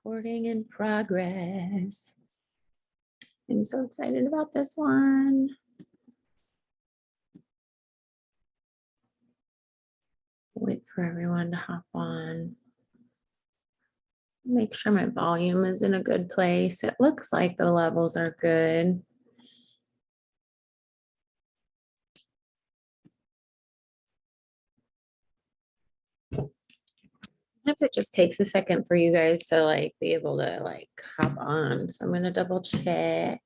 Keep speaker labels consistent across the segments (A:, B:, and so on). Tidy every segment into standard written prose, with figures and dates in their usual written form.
A: Recording in progress. I'm so excited about this one. Wait for everyone to hop on. Make sure my volume is in a good place. It looks like the levels are good. If it just takes a second for you guys to like be able to like hop on. So I'm gonna double check.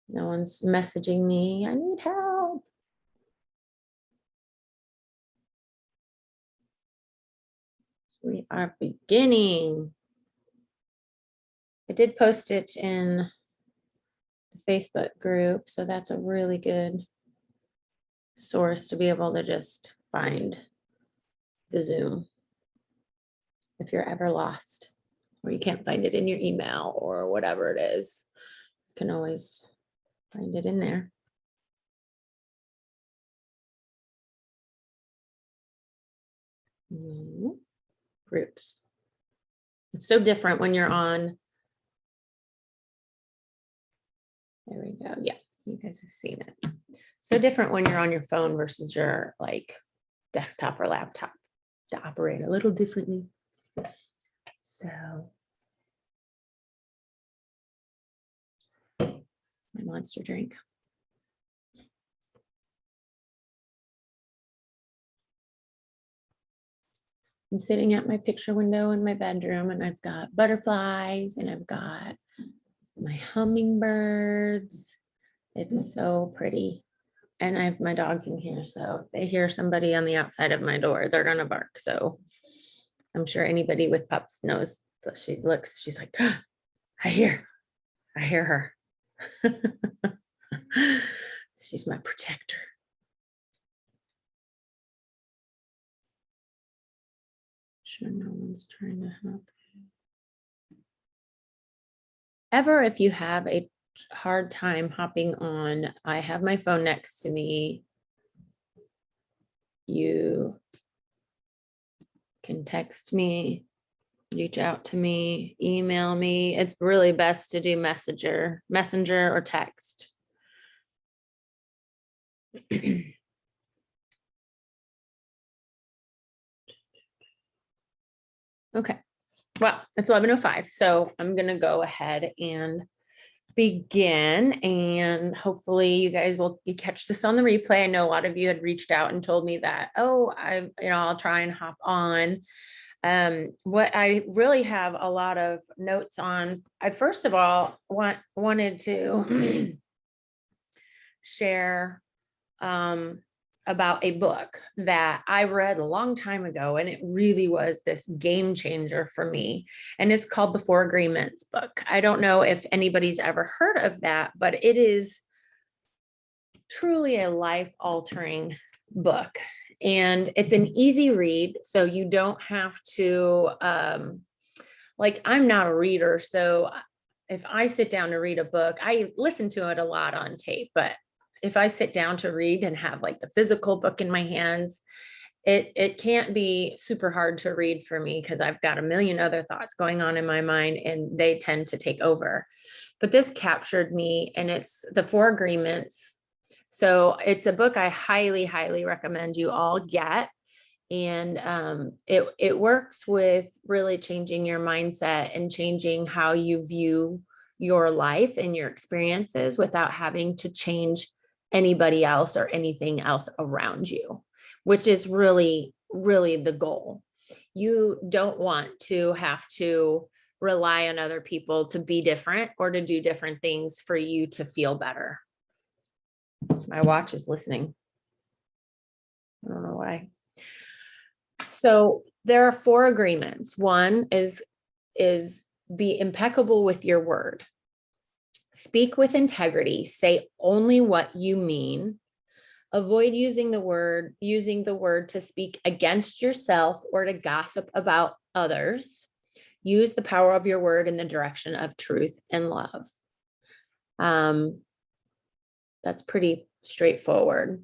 A: No one's messaging me. I need help. We are beginning. I did post it in the Facebook group, so that's a really good source to be able to just find the Zoom. If you're ever lost or you can't find it in your email or whatever it is, you can always find it in there. Groups. It's so different when you're on. There we go. Yeah, you guys have seen it. So different when you're on your phone versus your like desktop or laptop to operate a little differently. So my monster drink. I'm sitting at my picture window in my bedroom and I've got butterflies and I've got my hummingbirds. It's so pretty. And I have my dogs in here. So if they hear somebody on the outside of my door, they're gonna bark. So I'm sure anybody with pups knows that she looks, she's like, "Ah, I hear her. She's my protector. Sure, no one's trying to help. Ever, if you have a hard time hopping on, I have my phone next to me. You can text me, reach out to me, email me. It's really best to do messenger or text. Okay, well, it's 11:05, so I'm gonna go ahead and begin, and hopefully you guys will catch this on the replay. I know a lot of you had reached out and told me that, oh, I'll try and hop on. What I really have a lot of notes on, I first of all wanted to share about a book that I read a long time ago, and it really was this game changer for me. And it's called The Four Agreements book. I don't know if anybody's ever heard of that, but it is truly a life-altering book. And it's an easy read, so you don't have to, like, I'm not a reader, so if I sit down to read a book, I listen to it a lot on tape, but if I sit down to read and have like the physical book in my hands, it can't be super hard to read for me because I've got a million other thoughts going on in my mind and they tend to take over. But this captured me, and it's The Four Agreements. So it's a book I highly, highly recommend you all get. And it works with really changing your mindset and changing how you view your life and your experiences without having to change anybody else or anything else around you, which is really, really the goal. You don't want to have to rely on other people to be different or to do different things for you to feel better. My watch is listening. I don't know why. So there are four agreements. One is be impeccable with your word. Speak with integrity. Say only what you mean. Avoid using the word to speak against yourself or to gossip about others. Use the power of your word in the direction of truth and love. That's pretty straightforward.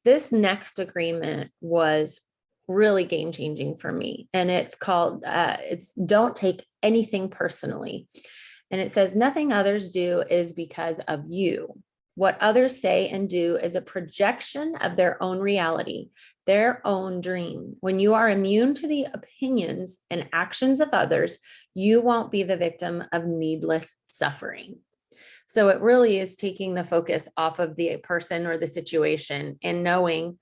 A: This next agreement was really game changing for me. And it's called, it's Don't Take Anything Personally. And it says, nothing others do is because of you. What others say and do is a projection of their own reality, their own dream. When you are immune to the opinions and actions of others, you won't be the victim of needless suffering. So it really is taking the focus off of the person or the situation and knowing,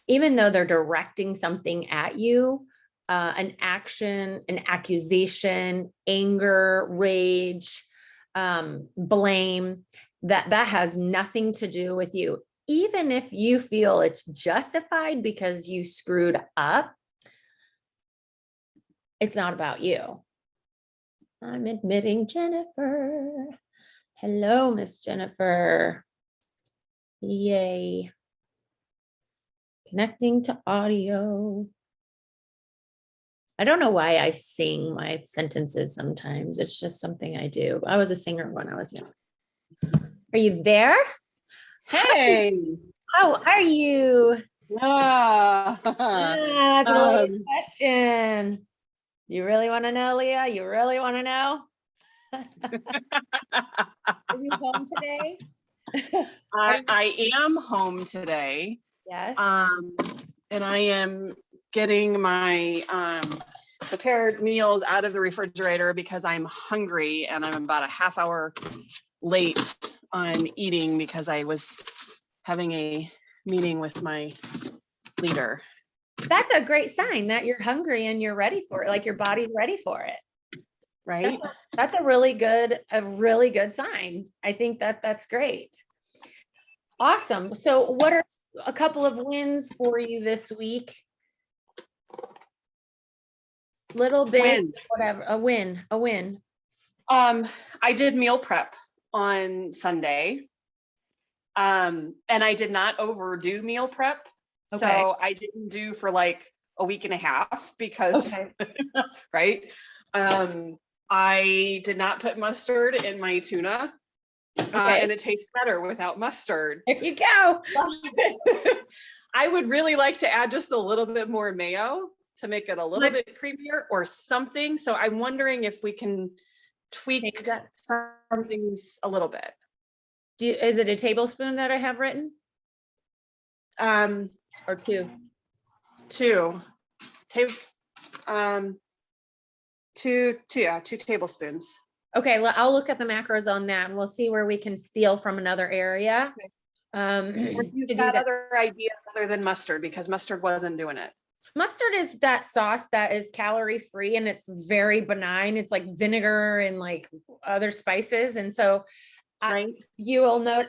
A: even though they're directing something at you, an action, an accusation, anger, rage, blame, that has nothing to do with you. Even if you feel it's justified because you screwed up, it's not about you. I'm admitting Jennifer. Hello, Miss Jennifer. Yay. Connecting to audio. I don't know why I sing my sentences sometimes. It's just something I do. I was a singer when I was young. Are you there?
B: Hey.
A: How are you?
B: That's
A: That's a loaded question. You really want to know, Leah? You really want to know? Are you home today?
B: I am home today.
A: Yes.
B: And I am getting my prepared meals out of the refrigerator because I'm hungry and I'm about a half hour late on eating because I was having a meeting with my leader.
A: That's a great sign that you're hungry and you're ready for it, like your body's ready for it.
B: Right?
A: That's a really good sign. I think that's great. Awesome. So what are a couple of wins for you this week? Little bit, whatever, a win.
B: I did meal prep on Sunday. And I did not overdo meal prep. Okay. So I didn't do for like a week and a half because, right. I did not put mustard in my tuna. And it tastes better without mustard.
A: There you go.
B: I would really like to add just a little bit more mayo to make it a little bit creamier or something. So I'm wondering if we can tweak some things a little bit.
A: Is it a tablespoon that I have written? Or two?
B: Two tablespoons.
A: Okay, well, I'll look at the macros on that and we'll see where we can steal from another area.
B: You've got other ideas other than mustard because mustard wasn't doing it.
A: Mustard is that sauce that is calorie free and it's very benign. It's like vinegar and like other spices. And so you will note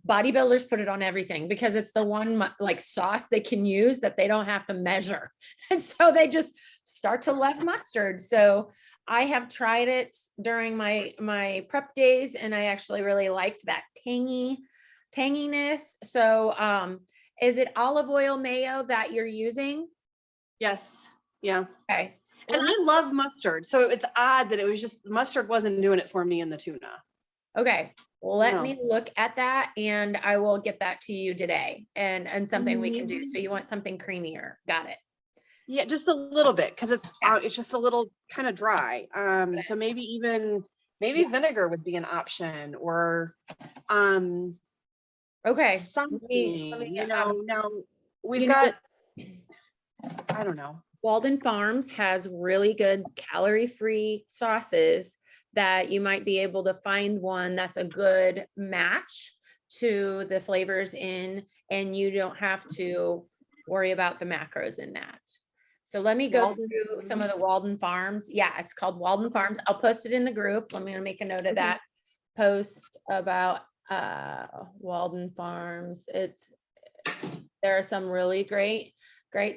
A: bodybuilders put it on everything because it's the one like sauce they can use that they don't have to measure. And so they just start to love mustard. So I have tried it during my prep days and I actually really liked that tanginess. So is it olive oil mayo that you're using?
B: Yes. Yeah.
A: Okay.
B: And I love mustard. So it's odd that it was just mustard wasn't doing it for me in the tuna.
A: Okay. Let me look at that and I will get that to you today and something we can do. So you want something creamier. Got it.
B: Yeah, just a little bit because it's just a little kind of dry. So maybe vinegar would be an option or something. Now we've got I don't know.
A: Walden Farms has really good calorie-free sauces that you might be able to find one that's a good match to the flavors in, and you don't have to worry about the macros in that. So let me go through some of the Walden Farms. Yeah, it's called Walden Farms. I'll post it in the group. Let me make a note of that. Post about Walden Farms. There are some really great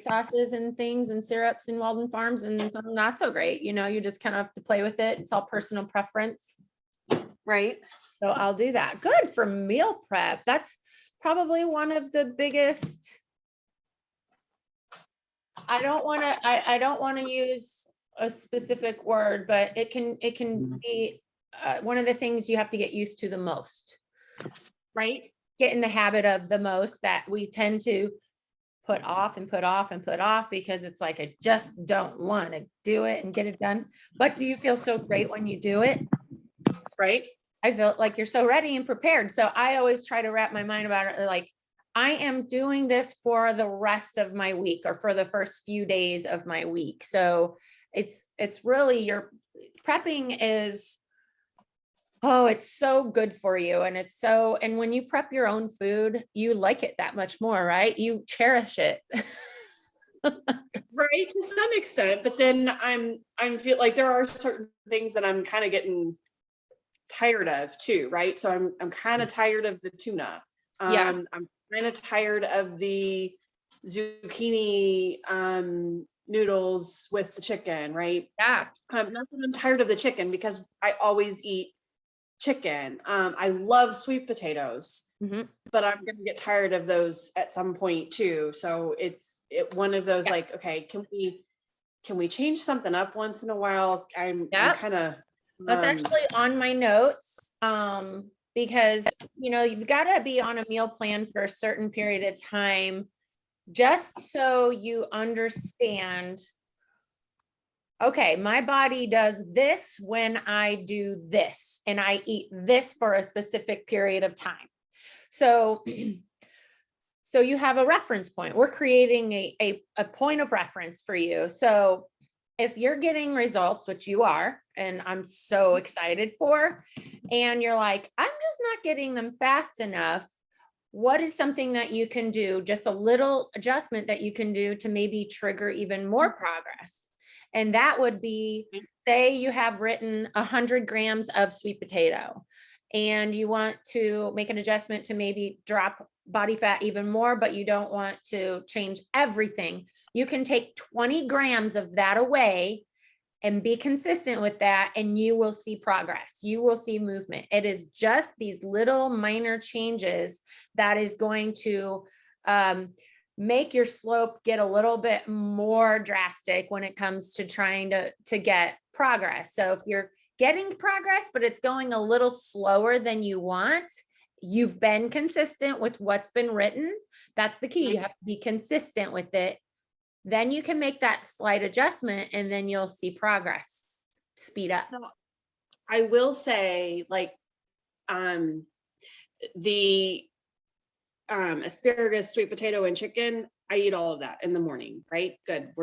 A: sauces and things and syrups in Walden Farms and some not so great. You just kind of have to play with it. It's all personal preference.
B: Right.
A: So I'll do that. Good for meal prep. That's probably one of the biggest. I don't want to use a specific word, but it can be one of the things you have to get used to the most.
B: Right.
A: Get in the habit of the most that we tend to put off and put off and put off because it's like, I just don't want to do it and get it done. But do you feel so great when you do it?
B: Right?
A: I felt like you're so ready and prepared. So I always try to wrap my mind about it. Like, I am doing this for the rest of my week or for the first few days of my week. So it's really, your prepping is, oh, it's so good for you. And and when you prep your own food, you like it that much more, right? You cherish it.
B: Right, to some extent, but then I'm feel like there are certain things that I'm kind of getting tired of too, right? So I'm kind of tired of the tuna.
A: Yeah.
B: I'm kind of tired of the zucchini noodles with the chicken, right?
A: Yeah.
B: Not that I'm tired of the chicken because I always eat chicken. I love sweet potatoes,
A: Mhm.
B: but I'm gonna get tired of those at some point too. So it's one of those
A: Yeah.
B: like, okay, can we change something up once in a while? I'm
A: Yep.
B: kind of
A: That's actually on my notes. Because you've got to be on a meal plan for a certain period of time, just so you understand, okay, my body does this when I do this, and I eat this for a specific period of time. So, so you have a reference point. We're creating a point of reference for you. So if you're getting results, which you are, and I'm so excited for, and you're like, I'm just not getting them fast enough, what is something that you can do, just a little adjustment that you can do to maybe trigger even more progress? And that would be, say you have written 100 grams of sweet potato, and you want to make an adjustment to maybe drop body fat even more, but you don't want to change everything. You can take 20 grams of that away and be consistent with that, and you will see progress. You will see movement. It is just these little minor changes that is going to make your slope get a little bit more drastic when it comes to trying to get progress. So if you're getting progress, but it's going a little slower than you want, you've been consistent with what's been written. That's the key. You have to be consistent with it. Then you can make that slight adjustment, and then you'll see progress speed up.
B: So I will say, like, the asparagus, sweet potato, and chicken, I eat all of that in the morning, right? Good.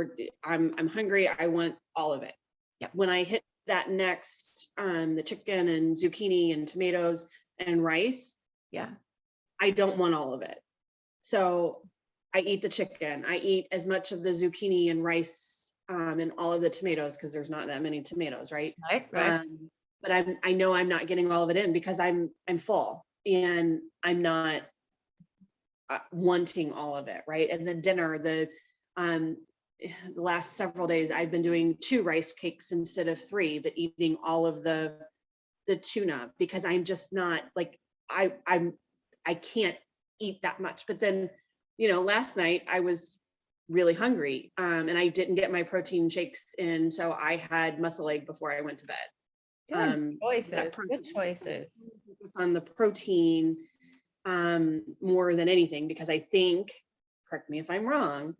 B: I'm hungry. I want all of it.
A: Yep.
B: When I hit that next, the chicken and zucchini and tomatoes and rice,
A: Yeah.
B: I don't want all of it. So I eat the chicken. I eat as much of the zucchini and rice and all of the tomatoes, because there's not that many tomatoes, right?
A: Right.
B: But I know I'm not getting all of it in because I'm full and I'm not wanting all of it, right? And then dinner, the last several days I've been doing 2 rice cakes instead of 3, but eating all of the tuna, because I'm just not like, I can't eat that much. But then, last night I was really hungry and I didn't get my protein shakes in, so I had muscle egg before I went to bed.
A: Good choices. Good choices.
B: On the protein more than anything, because I think, correct me if I'm wrong,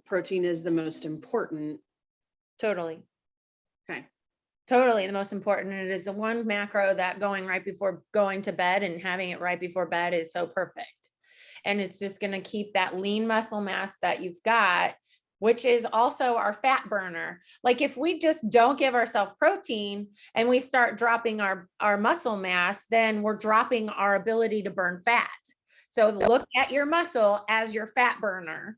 B: protein is the most important.
A: Totally.
B: Okay.
A: Totally the most important. And it is the one macro that going right before going to bed and having it right before bed is so perfect. And it's just going to keep that lean muscle mass that you've got, which is also our fat burner. Like if we just don't give ourselves protein and we start dropping our muscle mass, then we're dropping our ability to burn fat. So look at your muscle as your fat burner.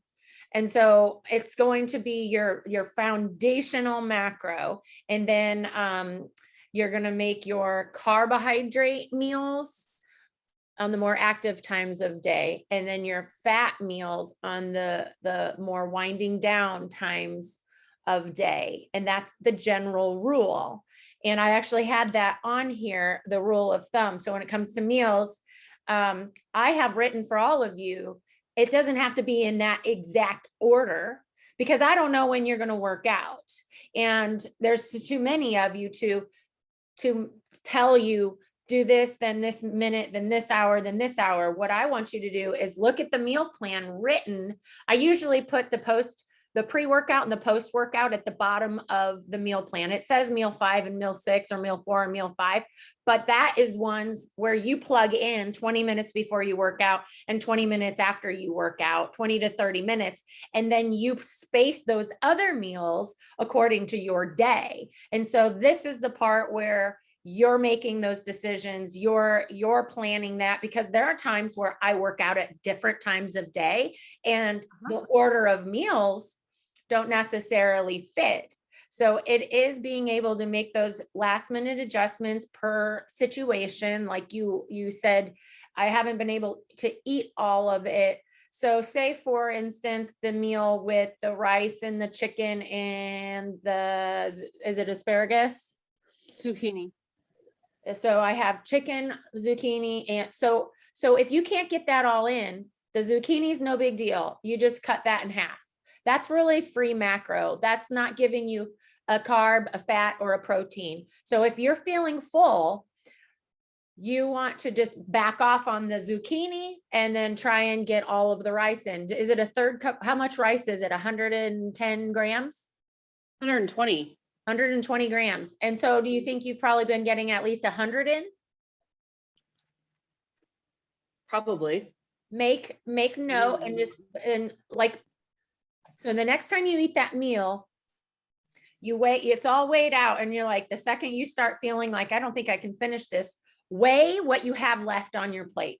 A: And so it's going to be your foundational macro. And then you're going to make your carbohydrate meals on the more active times of day, and then your fat meals on the more winding down times of day. And that's the general rule. And I actually had that on here, the rule of thumb. So when it comes to meals, I have written for all of you, it doesn't have to be in that exact order, because I don't know when you're going to work out. And there's too many of you to tell you do this, then this minute, then this hour, then this hour. What I want you to do is look at the meal plan written. I usually put the pre-workout and the post-workout at the bottom of the meal plan. It says meal 5 and meal 6 or meal 4 and meal 5, but that is ones where you plug in 20 minutes before you work out and 20 minutes after you work out, 20 to 30 minutes. And then you space those other meals according to your day. And so this is the part where you're making those decisions, you're planning that, because there are times where I work out at different times of day and the order of meals don't necessarily fit. So it is being able to make those last minute adjustments per situation. Like you said, I haven't been able to eat all of it. So say for instance, the meal with the rice and the chicken and is it asparagus?
B: Zucchini.
A: So I have chicken, zucchini, and so if you can't get that all in, the zucchini is no big deal. You just cut that in half. That's really free macro. That's not giving you a carb, a fat, or a protein. So if you're feeling full, you want to just back off on the zucchini and then try and get all of the rice in. Is it a third cup? How much rice is it? 110 grams?
B: 120.
A: 120 grams. And so do you think you've probably been getting at least 100 in?
B: Probably.
A: Make note and just, and like, so the next time you eat that meal, you weigh, it's all weighed out. And you're like, the second you start feeling like, I don't think I can finish this, weigh what you have left on your plate.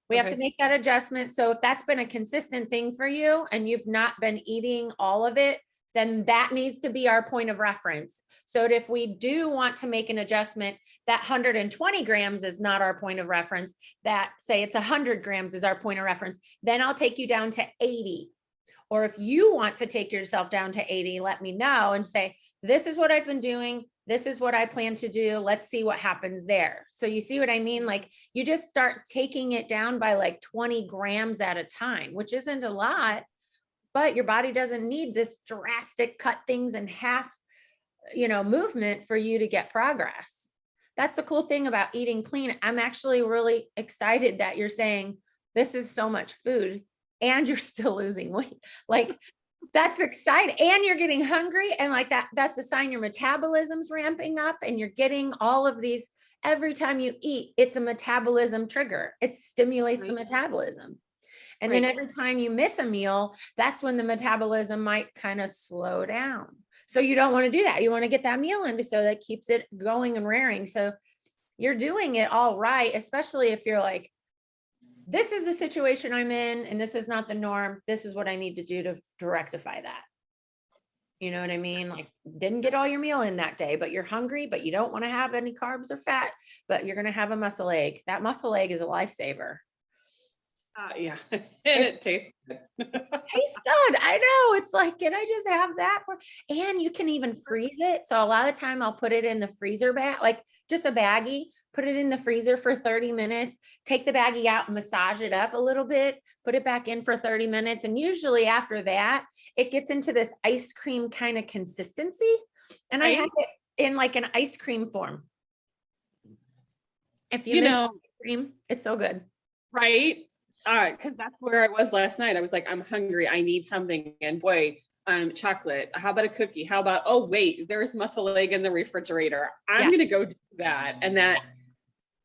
A: We have to make that adjustment. So if that's been a consistent thing for you and you've not been eating all of it, then that needs to be our point of reference. So if we do want to make an adjustment, that 120 grams is not our point of reference. That say it's 100 grams is our point of reference. Then I'll take you down to 80. Or if you want to take yourself down to 80, let me know and say, this is what I've been doing. This is what I plan to do. Let's see what happens there. So you see what I mean? Like you just start taking it down by like 20 grams at a time, which isn't a lot, but your body doesn't need this drastic cut things in half, movement for you to get progress. That's the cool thing about eating clean. I'm actually really excited that you're saying this is so much food and you're still losing weight. Like that's exciting. And you're getting hungry. And like that's a sign your metabolism's ramping up and you're getting all of these. Every time you eat, it's a metabolism trigger. It stimulates the metabolism. And then every time you miss a meal, that's when the metabolism might kind of slow down. So you don't want to do that. You want to get that meal in so that keeps it going and raring. So you're doing it all right, especially if you're like, this is the situation I'm in and this is not the norm. This is what I need to do to rectify that. You know what I mean? Like didn't get all your meal in that day, but you're hungry, but you don't want to have any carbs or fat, but you're going to have a muscle egg. That muscle egg is a lifesaver.
B: Yeah, and it tastes good.
A: Tastes good. I know. It's like, can I just have that? And you can even freeze it. So a lot of time I'll put it in the freezer bag, like just a baggie, put it in the freezer for 30 minutes, take the baggie out, massage it up a little bit, put it back in for 30 minutes. And usually after that, it gets into this ice cream kind of consistency. And I have it in like an ice cream form. If you miss ice cream, it's so good.
B: Right. Because that's where I was last night. I was like, I'm hungry. I need something. And boy, chocolate. How about a cookie? How about, oh, wait, there's muscle egg in the refrigerator. I'm going to go do that. And that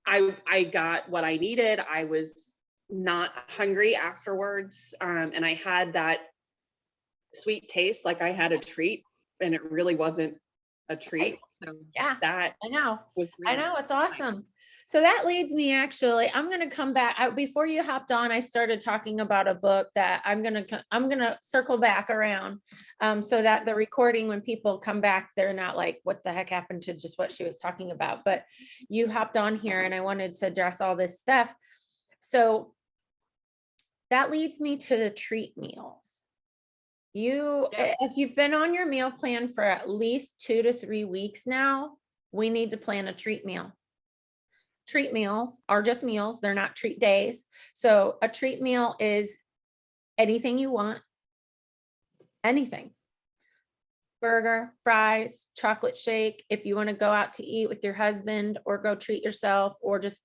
B: I got what I needed. I was not hungry afterwards. And I had that sweet taste, like I had a treat, and it really wasn't a treat. So
A: yeah,
B: that
A: I know.
B: was really
A: It's awesome. So that leads me actually, I'm going to come back. Before you hopped on, I started talking about a book that I'm going to circle back around so that the recording, when people come back, they're not like, what the heck happened to just what she was talking about? But you hopped on here and I wanted to address all this stuff. So that leads me to the treat meals. If you've been on your meal plan for at least 2 to 3 weeks now, we need to plan a treat meal. Treat meals are just meals. They're not treat days. So a treat meal is anything you want, anything. burger, fries, chocolate shake. If you want to go out to eat with your husband or go treat yourself, or just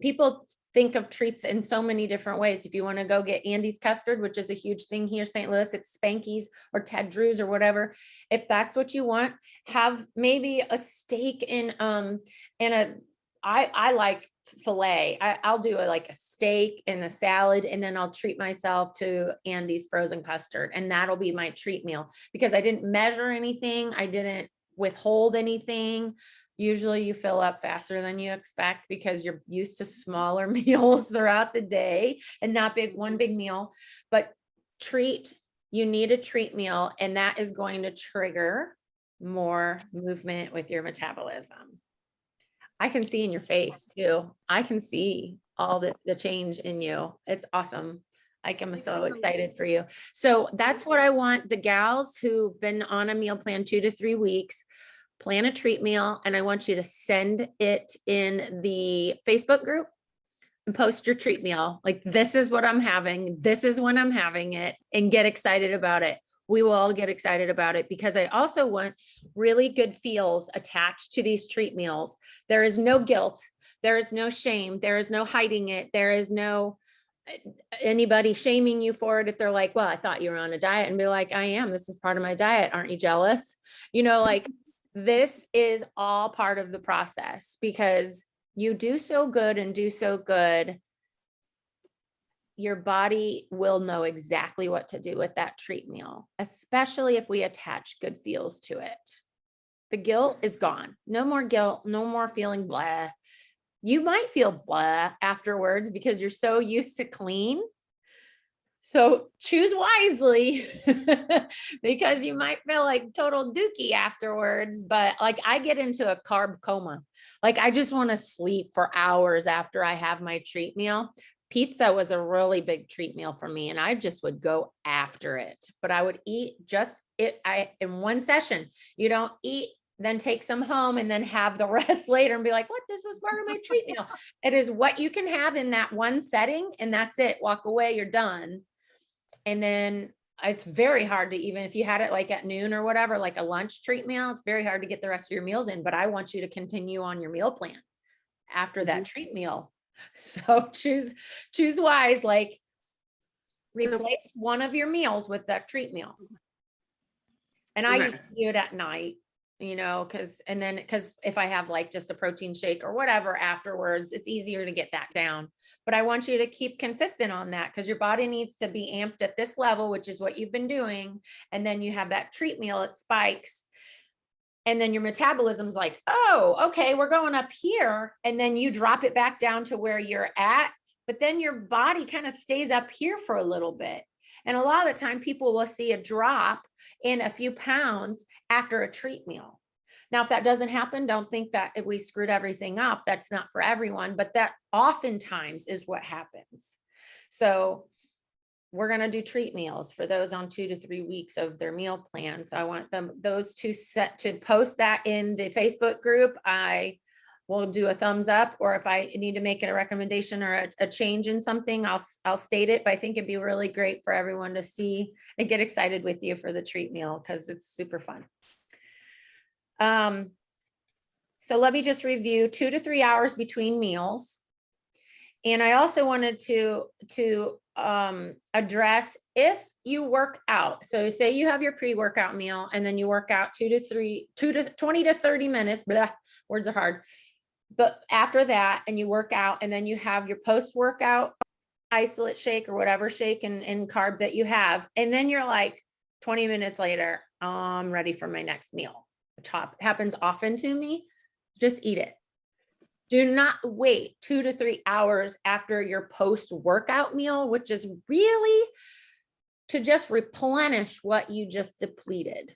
A: people think of treats in so many different ways. If you want to go get Andy's custard, which is a huge thing here, St. Louis, it's Spanky's or Ted Drew's or whatever. If that's what you want, have maybe a steak I like filet. I'll do like a steak and a salad, and then I'll treat myself to Andy's frozen custard, and that'll be my treat meal, because I didn't measure anything. I didn't withhold anything. Usually you fill up faster than you expect because you're used to smaller meals throughout the day and not one big meal. But you need a treat meal, and that is going to trigger more movement with your metabolism. I can see in your face too. I can see all the change in you. It's awesome. I'm so excited for you. So that's what I want the gals who've been on a meal plan 2 to 3 weeks, plan a treat meal, and I want you to send it in the Facebook group and post your treat meal. Like, this is what I'm having. This is when I'm having it, and get excited about it. We will all get excited about it, because I also want really good feels attached to these treat meals. There is no guilt. There is no shame. There is no hiding it. There is no anybody shaming you for it. If they're like, well, I thought you were on a diet, and be like, I am, this is part of my diet. Aren't you jealous? Like, this is all part of the process, because you do so good and do so good. Your body will know exactly what to do with that treat meal, especially if we attach good feels to it. The guilt is gone. No more guilt, no more feeling blah. You might feel blah afterwards because you're so used to clean. So choose wisely, because you might feel like total dookie afterwards. But like, I get into a carb coma. Like, I just want to sleep for hours after I have my treat meal. Pizza was a really big treat meal for me, and I just would go after it. But I would eat in one session. You don't eat, then take some home, and then have the rest later and be like, what? This was part of my treat meal. It is what you can have in that one setting, and that's it. Walk away, you're done. And then it's very hard to, even if you had it like at noon or whatever, like a lunch treat meal, it's very hard to get the rest of your meals in. But I want you to continue on your meal plan after that treat meal. So choose wise, like replace one of your meals with that treat meal. And I usually do it at night, because if I have like just a protein shake or whatever afterwards, it's easier to get that down. But I want you to keep consistent on that, because your body needs to be amped at this level, which is what you've been doing. And then you have that treat meal, it spikes. And then your metabolism's like, oh, okay, we're going up here. And then you drop it back down to where you're at. But then your body kind of stays up here for a little bit. And a lot of the time people will see a drop in a few pounds after a treat meal. Now, if that doesn't happen, don't think that we screwed everything up. That's not for everyone, but that oftentimes is what happens. So we're going to do treat meals for those on 2 to 3 weeks of their meal plan. So I want those to post that in the Facebook group. I will do a thumbs up, or if I need to make it a recommendation or a change in something, I'll state it. But I think it'd be really great for everyone to see and get excited with you for the treat meal, because it's super fun. So let me just review 2 to 3 hours between meals. And I also wanted to address if you work out. So say you have your pre-workout meal, and then you work out 20 to 30 minutes, blah, words are hard. But after that, and you work out, and then you have your post-workout isolate shake or whatever shake and carb that you have. And then you're like 20 minutes later, I'm ready for my next meal. Which happens often to me. Just eat it. Do not wait 2 to 3 hours after your post-workout meal, which is really to just replenish what you just depleted.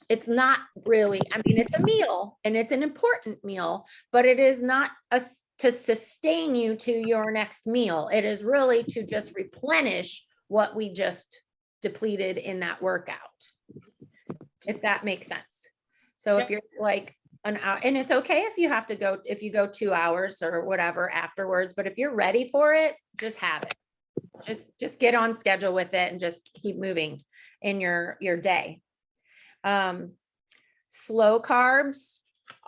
A: It's not really, it's a meal, and it's an important meal, but it is not to sustain you to your next meal. It is really to just replenish what we just depleted in that workout, if that makes sense. So if you're like an hour, and it's okay if you go 2 hours or whatever afterwards, but if you're ready for it, just have it. just get on schedule with it and just keep moving in your day. Slow carbs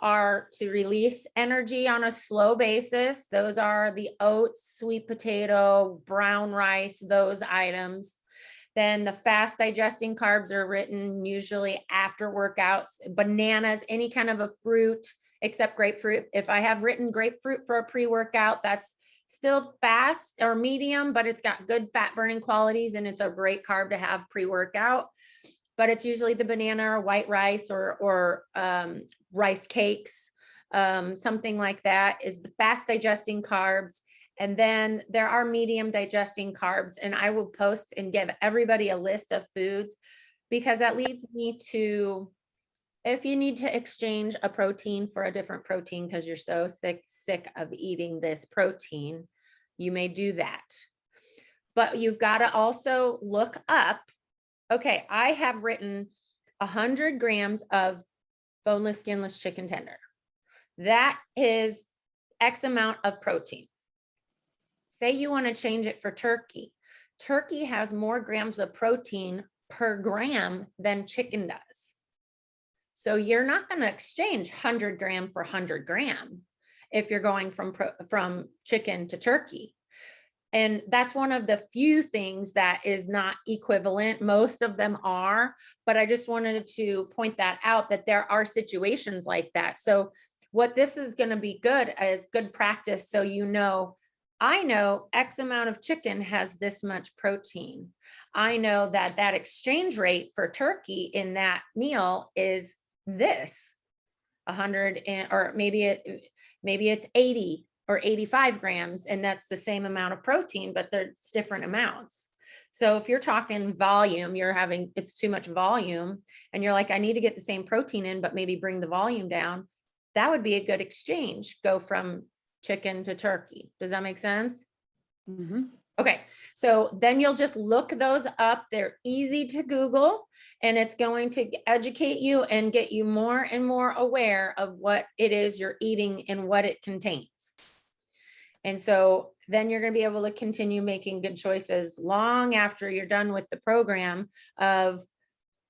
A: are to release energy on a slow basis. Those are the oats, sweet potato, brown rice, those items. Then the fast digesting carbs are written usually after workouts, bananas, any kind of a fruit except grapefruit. If I have written grapefruit for a pre-workout, that's still fast or medium, but it's got good fat burning qualities and it's a great carb to have pre-workout. But it's usually the banana or white rice or rice cakes, something like that is the fast digesting carbs. And then there are medium digesting carbs, and I will post and give everybody a list of foods because that leads me to, if you need to exchange a protein for a different protein because you're so sick of eating this protein, you may do that. But you've got to also look up, okay, I have written 100 grams of boneless, skinless chicken tender. That is X amount of protein. Say you want to change it for turkey. Turkey has more grams of protein per gram than chicken does. So you're not going to exchange 100 gram for 100 gram if you're going from chicken to turkey. And that's one of the few things that is not equivalent. Most of them are, but I just wanted to point that out, that there are situations like that. So what this is going to be good as good practice. So, you know, I know X amount of chicken has this much protein. I know that that exchange rate for turkey in that meal is this 100 or maybe it's 80 or 85 grams, and that's the same amount of protein, but there's different amounts. So if you're talking volume, it's too much volume, and you're like, I need to get the same protein in, but maybe bring the volume down. That would be a good exchange. Go from chicken to turkey. Does that make sense?
B: Mm-hmm.
A: Okay, so then you'll just look those up. They're easy to Google, and it's going to educate you and get you more and more aware of what it is you're eating and what it contains. And so then you're going to be able to continue making good choices long after you're done with the program of,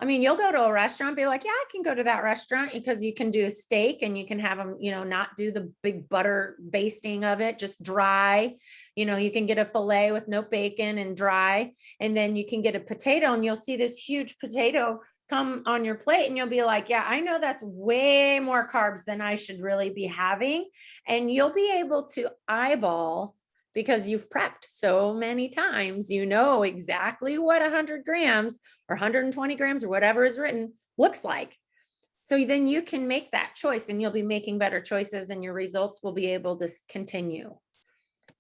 A: I mean, you'll go to a restaurant, be like, yeah, I can go to that restaurant, because you can do a steak and you can have them, you know, not do the big butter basting of it, just dry. You know, you can get a filet with no bacon and dry, and then you can get a potato and you'll see this huge potato come on your plate and you'll be like, yeah, I know that's way more carbs than I should really be having. And you'll be able to eyeball, because you've prepped so many times, you know exactly what 100 grams or 120 grams or whatever is written looks like. So then you can make that choice and you'll be making better choices and your results will be able to continue.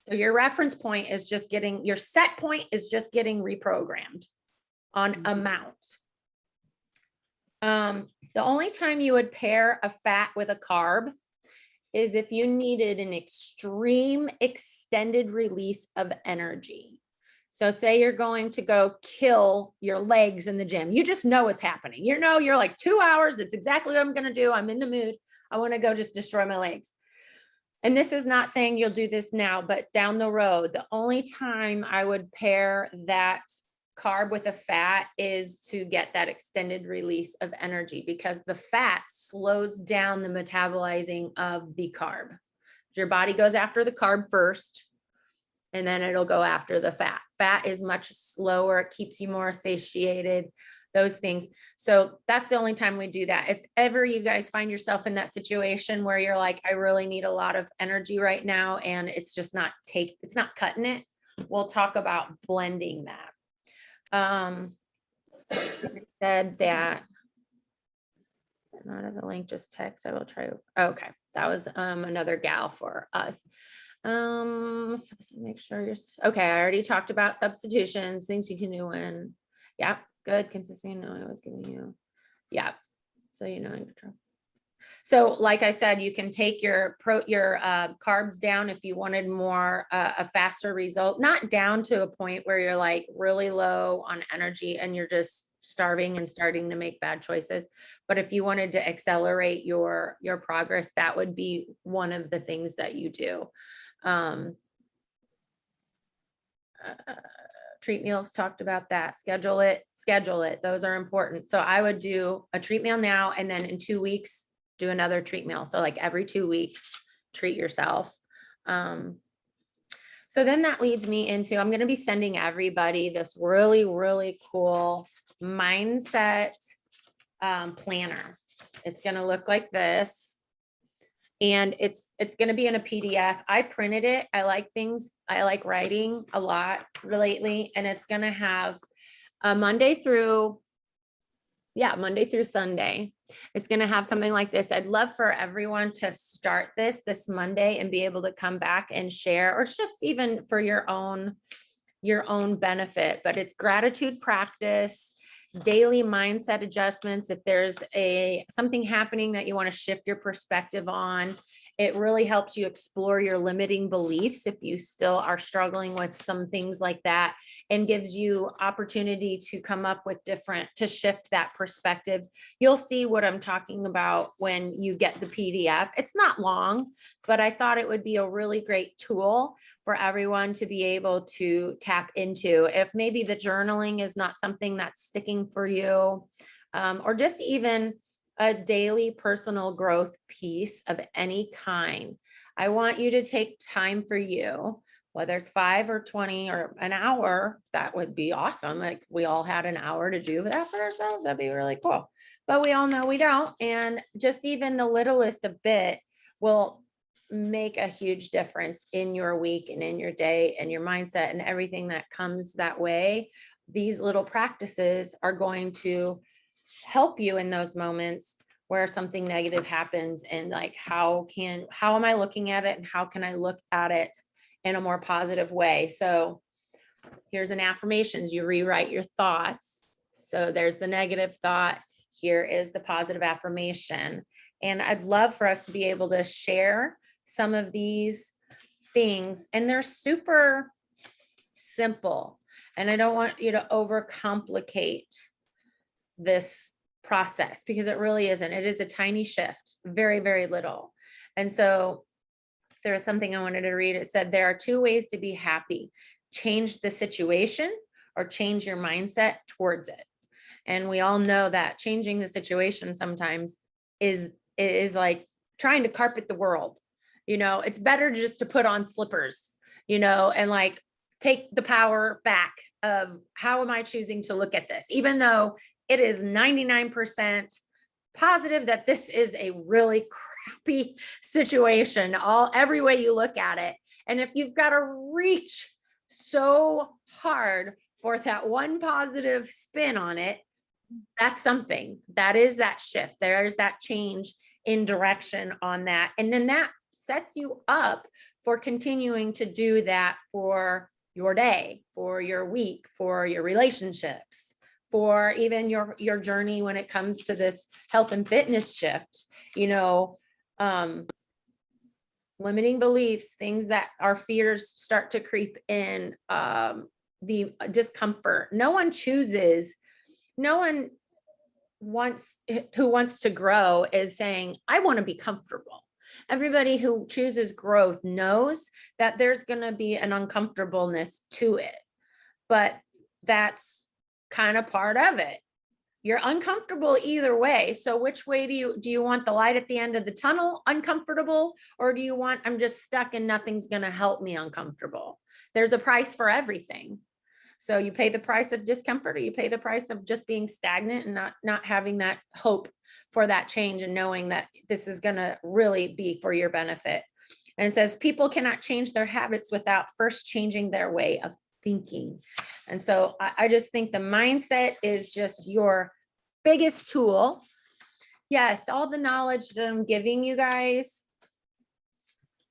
A: So your reference point is just getting, your set point is just getting reprogrammed on amount. The only time you would pair a fat with a carb is if you needed an extreme extended release of energy. So say you're going to go kill your legs in the gym. You just know what's happening. You know, you're like 2 hours. That's exactly what I'm going to do. I'm in the mood. I want to go just destroy my legs. And this is not saying you'll do this now, but down the road, the only time I would pair that carb with a fat is to get that extended release of energy, because the fat slows down the metabolizing of the carb. Your body goes after the carb first, and then it'll go after the fat. Fat is much slower. It keeps you more satiated, those things. So that's the only time we do that. If ever you guys find yourself in that situation where you're like, I really need a lot of energy right now, and it's just not it's not cutting it, we'll talk about blending that. Said that not as a link, just text. I will try. Okay, that was another gal for us. Make sure you're okay. I already talked about substitutions, things you can do when, yeah, good, consistent. No, I was giving you, yeah. So you know, so like I said, you can take your carbs down if you wanted more a faster result, not down to a point where you're like really low on energy and you're just starving and starting to make bad choices. But if you wanted to accelerate your progress, that would be one of the things that you do. treat meals, talked about that. Schedule it. Those are important. So I would do a treat meal now, and then in 2 weeks, do another treat meal. So like every 2 weeks, treat yourself. So then that leads me into, I'm going to be sending everybody this really, really cool mindset planner. It's going to look like this. And it's going to be in a PDF. I printed it. I like writing a lot lately. And it's going to have a Monday through Sunday. It's going to have something like this. I'd love for everyone to start this Monday and be able to come back and share, or it's just even for your own benefit. But it's gratitude practice, daily mindset adjustments. If there's something happening that you want to shift your perspective on, it really helps you explore your limiting beliefs if you still are struggling with some things like that, and gives you opportunity to come up with to shift that perspective. You'll see what I'm talking about when you get the PDF. It's not long, but I thought it would be a really great tool for everyone to be able to tap into. If maybe the journaling is not something that's sticking for you, or just even a daily personal growth piece of any kind. I want you to take time for you, whether it's 5 or 20 or an hour. That would be awesome. Like we all had an hour to do that for ourselves. That'd be really cool. But we all know we don't. And just even the littlest a bit will make a huge difference in your week and in your day and your mindset and everything that comes that way. These little practices are going to help you in those moments where something negative happens, and like, how am I looking at it, and how can I look at it in a more positive way? So here's an affirmations. You rewrite your thoughts. So there's the negative thought. Here is the positive affirmation. And I'd love for us to be able to share some of these things, and they're super simple. And I don't want you to overcomplicate this process, because it really isn't. It is a tiny shift, very, very little. And so there was something I wanted to read. It said, there are 2 ways to be happy: change the situation or change your mindset towards it. And we all know that changing the situation sometimes is like trying to carpet the world. It's better just to put on slippers, and like take the power back of how am I choosing to look at this, even though it is 99% positive that this is a really crappy situation, every way you look at it. And if you've got to reach so hard for that one positive spin on it, that's something. That is that shift. There's that change in direction on that. And then that sets you up for continuing to do that for your day, for your week, for your relationships, for even your journey when it comes to this health and fitness shift. Limiting beliefs, things that our fears start to creep in, the discomfort. No one who wants to grow is saying, I want to be comfortable. Everybody who chooses growth knows that there's going to be an uncomfortableness to it, but that's kind of part of it. You're uncomfortable either way. So which way do you want the light at the end of the tunnel, uncomfortable, or do you want, I'm just stuck and nothing's going to help me, uncomfortable? There's a price for everything. So you pay the price of discomfort, or you pay the price of just being stagnant and not having that hope for that change, and knowing that this is going to really be for your benefit. And it says people cannot change their habits without first changing their way of thinking. And so I just think the mindset is just your biggest tool. Yes, all the knowledge that I'm giving you guys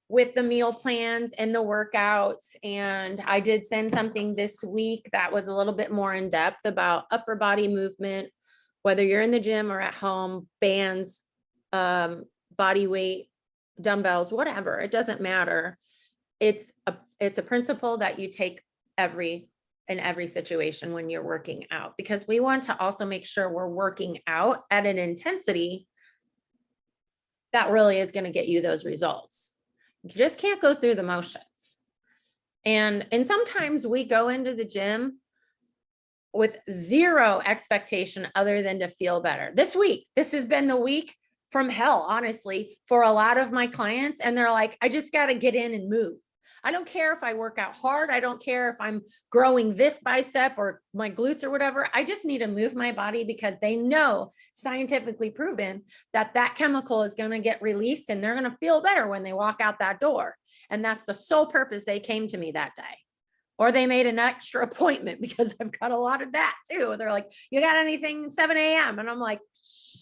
A: with the meal plans and the workouts. And I did send something this week that was a little bit more in depth about upper body movement, whether you're in the gym or at home, bands, body weight, dumbbells, whatever, it doesn't matter. It's a principle that you take in every situation when you're working out, because we want to also make sure we're working out at an intensity that really is going to get you those results. You just can't go through the motions. And sometimes we go into the gym with zero expectation other than to feel better. This week, this has been the week from hell, honestly, for a lot of my clients. And they're like, I just got to get in and move. I don't care if I work out hard. I don't care if I'm growing this bicep or my glutes or whatever. I just need to move my body because they know, scientifically proven, that that chemical is going to get released and they're going to feel better when they walk out that door. And that's the sole purpose they came to me that day. Or they made an extra appointment because I've got a lot of that too. They're like, you got anything 7 a.m.? And I'm like,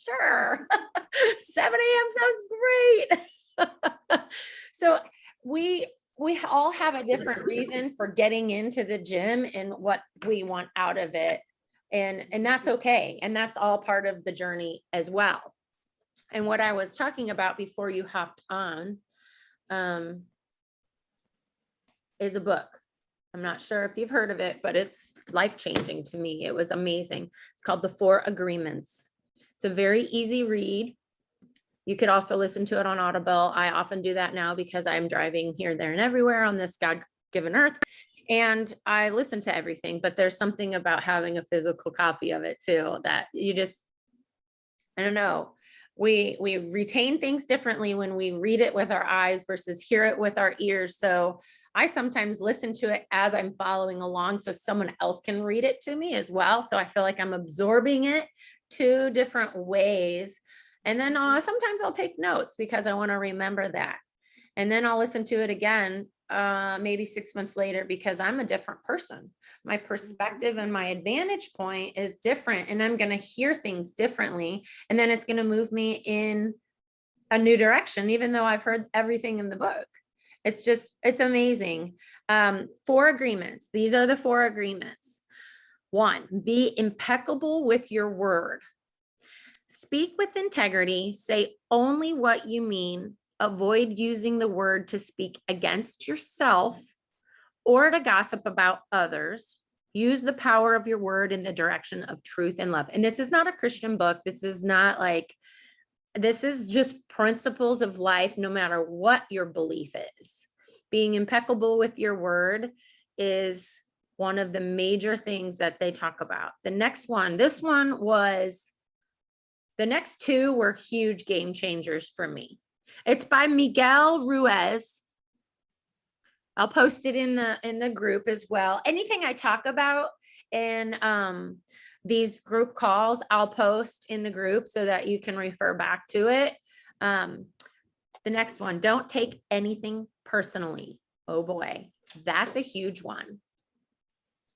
A: sure. 7 a.m. sounds great. So we all have a different reason for getting into the gym and what we want out of it. And that's okay. And that's all part of the journey as well. And what I was talking about before you hopped on is a book. I'm not sure if you've heard of it, but it's life-changing to me. It was amazing. It's called The 4 Agreements. It's a very easy read. You could also listen to it on Audible. I often do that now because I'm driving here, there, and everywhere on this God-given earth. And I listen to everything, but there's something about having a physical copy of it too, that you just, I don't know. We retain things differently when we read it with our eyes versus hear it with our ears. So I sometimes listen to it as I'm following along so someone else can read it to me as well. So I feel like I'm absorbing it 2 different ways. And then sometimes I'll take notes because I want to remember that. And then I'll listen to it again, maybe 6 months later, because I'm a different person. My perspective and my advantage point is different, and I'm going to hear things differently. And then it's going to move me in a new direction, even though I've heard everything in the book. It's amazing. 4 agreements. These are the 4 agreements. 1, be impeccable with your word. Speak with integrity. Say only what you mean. Avoid using the word to speak against yourself or to gossip about others. Use the power of your word in the direction of truth and love. And this is not a Christian book. This is not like, this is just principles of life, no matter what your belief is. Being impeccable with your word is one of the major things that they talk about. The next one, the next 2 were huge game changers for me. It's by Miguel Ruiz. I'll post it in the group as well. Anything I talk about in these group calls, I'll post in the group so that you can refer back to it. The next one, don't take anything personally. Oh boy, that's a huge one.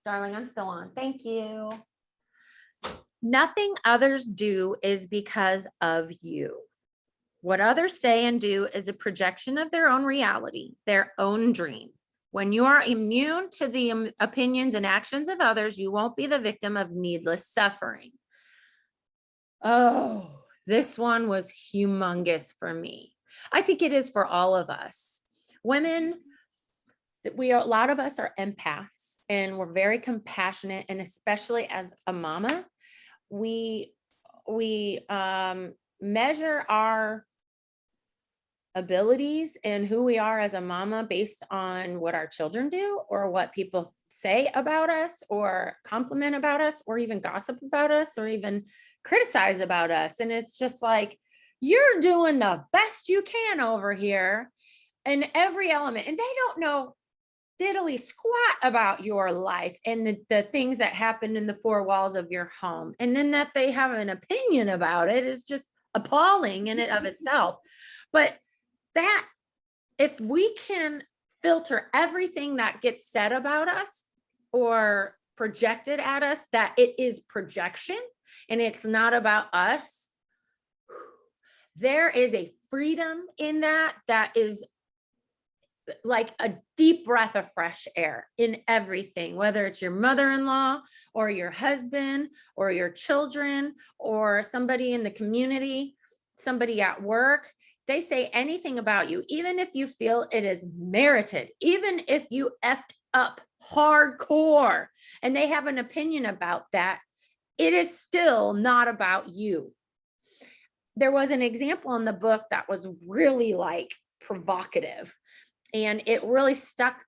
A: Darling, I'm still on. Thank you. Nothing others do is because of you. What others say and do is a projection of their own reality, their own dream. When you are immune to the opinions and actions of others, you won't be the victim of needless suffering. Oh, this one was humongous for me. I think it is for all of us. Women, a lot of us are empaths and we're very compassionate, and especially as a mama, we measure our abilities and who we are as a mama based on what our children do or what people say about us or compliment about us or even gossip about us or even criticize about us. And it's just like, you're doing the best you can over here in every element, and they don't know diddly squat about your life and the things that happen in the 4 walls of your home. And then that they have an opinion about it is just appalling in and of itself. But that, if we can filter everything that gets said about us or projected at us, that it is projection and it's not about us, there is a freedom in that is like a deep breath of fresh air in everything, whether it's your mother-in-law or your husband or your children or somebody in the community, somebody at work. They say anything about you, even if you feel it is merited, even if you effed up hardcore and they have an opinion about that, it is still not about you. There was an example in the book that was really like provocative, and it really stuck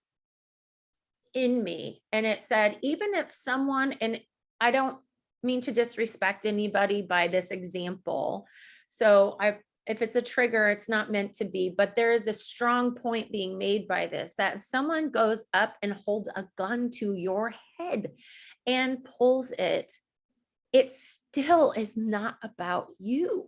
A: in me. And it said, even if someone, and I don't mean to disrespect anybody by this example. So if it's a trigger, it's not meant to be, but there is a strong point being made by this, that if someone goes up and holds a gun to your head and pulls it, it still is not about you.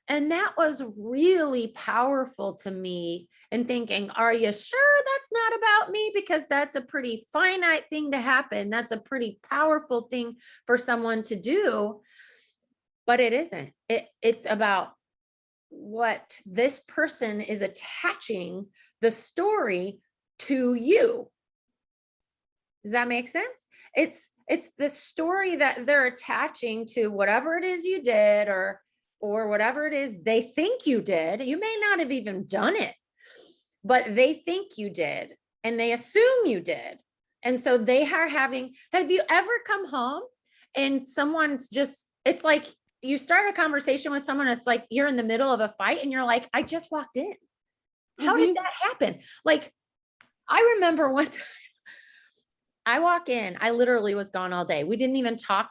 A: And that was really powerful to me, and thinking, are you sure that's not about me? Because that's a pretty finite thing to happen. That's a pretty powerful thing for someone to do, but it isn't. It's about what this person is attaching the story to you. Does that make sense? It's the story that they're attaching to whatever it is you did, or whatever it is they think you did. You may not have even done it, but they think you did, and they assume you did. And so they are having, have you ever come home and someone's just, it's like you start a conversation with someone, it's like you're in the middle of a fight and you're like, I just walked in. How did that happen? Like, I remember one time I walk in, I literally was gone all day. We didn't even talk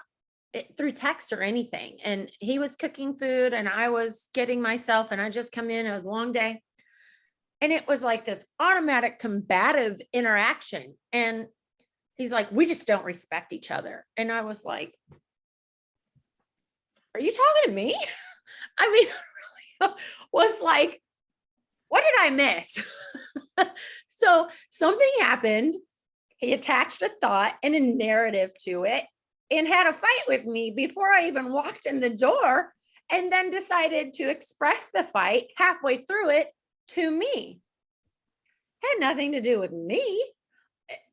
A: through text or anything. And he was cooking food and I was getting myself, and I just come in, it was a long day. And it was like this automatic combative interaction. And he's like, we just don't respect each other. And I was like, are you talking to me? I mean, really was like, what did I miss? So something happened. He attached a thought and a narrative to it, and had a fight with me before I even walked in the door, and then decided to express the fight halfway through it to me. Had nothing to do with me.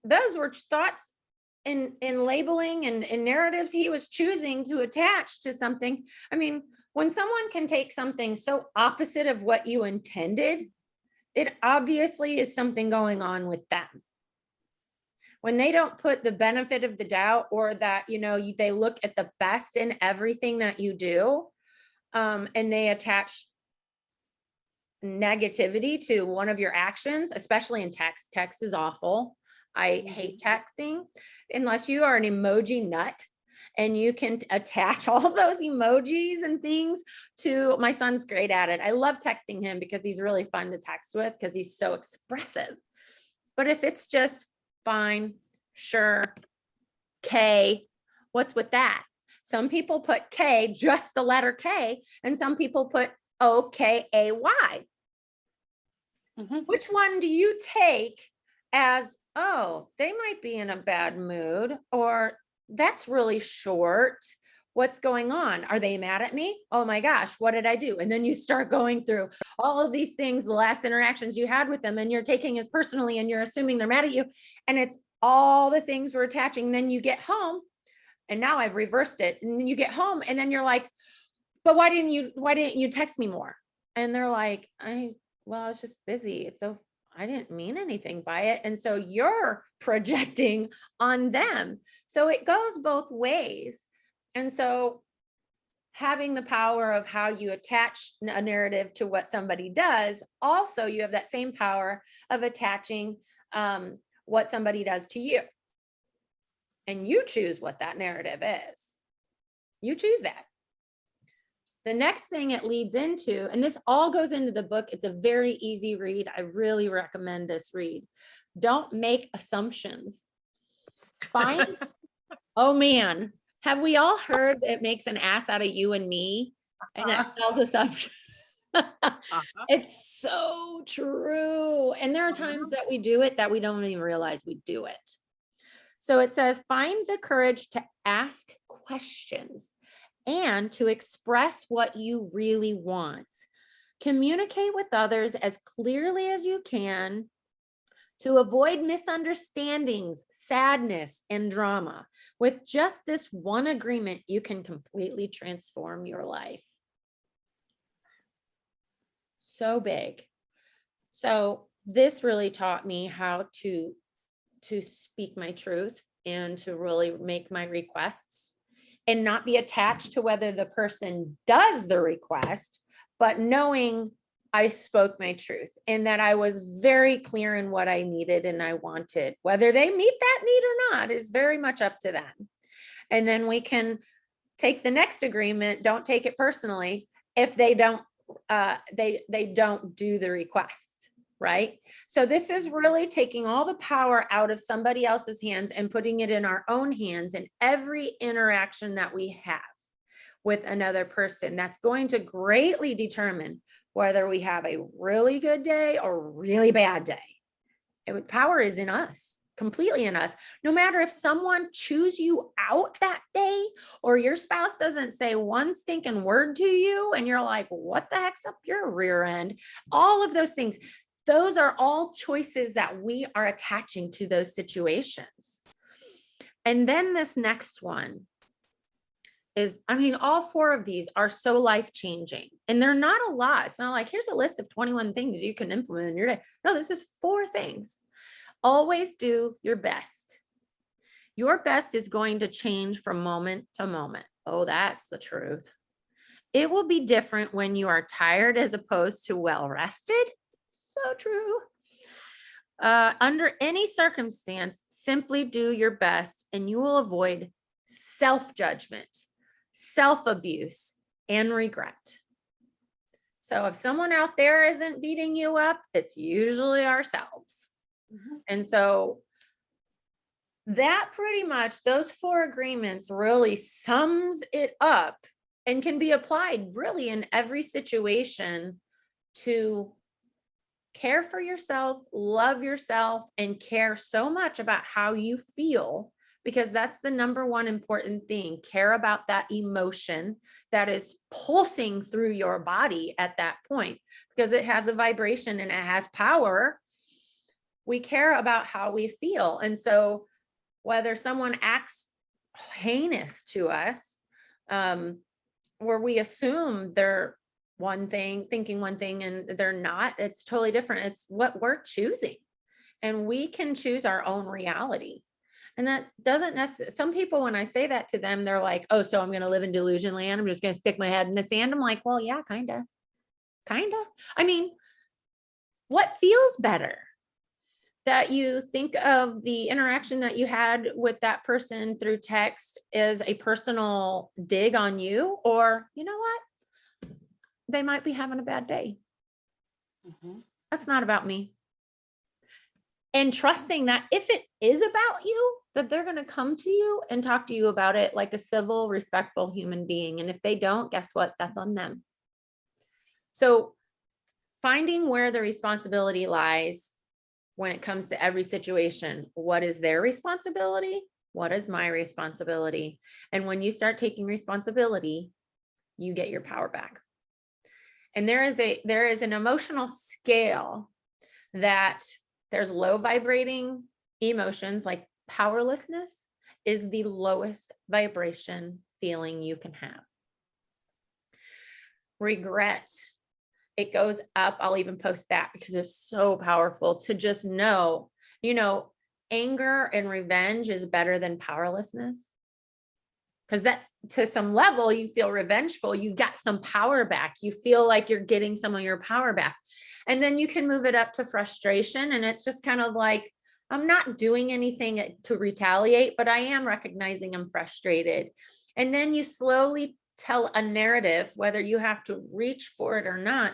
A: Those were thoughts and labeling and narratives he was choosing to attach to something. I mean, when someone can take something so opposite of what you intended, it obviously is something going on with them. When they don't put the benefit of the doubt, or that, they look at the best in everything that you do, and they attach negativity to one of your actions, especially in text. Text is awful. I hate texting unless you are an emoji nut and you can attach all those emojis and things to, my son's great at it. I love texting him because he's really fun to text with because he's so expressive. But if it's just fine, sure, K, what's with that? Some people put K, just the letter K, and some people put OKAY. Which one do you take as, oh, they might be in a bad mood, or that's really short. What's going on? Are they mad at me? Oh my gosh, what did I do? And then you start going through all of these things, the last interactions you had with them, and you're taking as personally, and you're assuming they're mad at you. And it's all the things we're attaching. Then you get home, and now I've reversed it. And then you get home, and then you're like, but why didn't you text me more? And they're like, I was just busy. So I didn't mean anything by it. And so you're projecting on them. So it goes both ways. And so having the power of how you attach a narrative to what somebody does, also you have that same power of attaching what somebody does to you. And you choose what that narrative is. You choose that. The next thing it leads into, and this all goes into the book, it's a very easy read. I really recommend this read. Don't make assumptions. Find, oh man, have we all heard it makes an ass out of you and me? And that spells assumption. It's so true. And there are times that we do it that we don't even realize we do it. So it says, find the courage to ask questions and to express what you really want. Communicate with others as clearly as you can to avoid misunderstandings, sadness, and drama. With just this one agreement, you can completely transform your life. So big. So this really taught me how to speak my truth and to really make my requests and not be attached to whether the person does the request, but knowing I spoke my truth and that I was very clear in what I needed and I wanted. Whether they meet that need or not is very much up to them. And then we can take the next agreement, don't take it personally if they don't they don't do the request, right? So this is really taking all the power out of somebody else's hands and putting it in our own hands in every interaction that we have with another person. That's going to greatly determine whether we have a really good day or really bad day. Power is in us, completely in us. No matter if someone chews you out that day or your spouse doesn't say one stinking word to you and you're like, what the heck's up your rear end? All of those things, those are all choices that we are attaching to those situations. And then this next one is, I mean, all four of these are so life-changing and they're not a lot. It's not like, here's a list of 21 things you can implement in your day. No, this is 4 things. Always do your best. Your best is going to change from moment to moment. Oh, that's the truth. It will be different when you are tired as opposed to well-rested. So true. Under any circumstance, simply do your best and you will avoid self-judgment, self-abuse, and regret. So if someone out there isn't beating you up, it's usually ourselves. And so that pretty much, those 4 agreements really sums it up and can be applied really in every situation to care for yourself, love yourself, and care so much about how you feel, because that's the number one important thing. Care about that emotion that is pulsing through your body at that point, because it has a vibration and it has power. We care about how we feel. And so whether someone acts heinous to us, where we assume they're one thing, thinking one thing, and they're not, it's totally different. It's what we're choosing. And we can choose our own reality. And that doesn't necessarily, some people, when I say that to them, they're like, oh, so I'm going to live in delusion land. I'm just going to stick my head in the sand. I'm like, well, yeah, kind of. I mean, what feels better? That you think of the interaction that you had with that person through text as a personal dig on you, or you know what? They might be having a bad day. That's not about me. And trusting that if it is about you, that they're going to come to you and talk to you about it like a civil, respectful human being. And if they don't, guess what? That's on them. So finding where the responsibility lies when it comes to every situation. What is their responsibility? What is my responsibility? And when you start taking responsibility, you get your power back. And there is an emotional scale that there's low vibrating emotions, like powerlessness is the lowest vibration feeling you can have. Regret, it goes up. I'll even post that because it's so powerful to just know, anger and revenge is better than powerlessness. Because that, to some level, you feel revengeful, you got some power back. You feel like you're getting some of your power back. And then you can move it up to frustration. And it's just kind of like, I'm not doing anything to retaliate, but I am recognizing I'm frustrated. And then you slowly tell a narrative, whether you have to reach for it or not,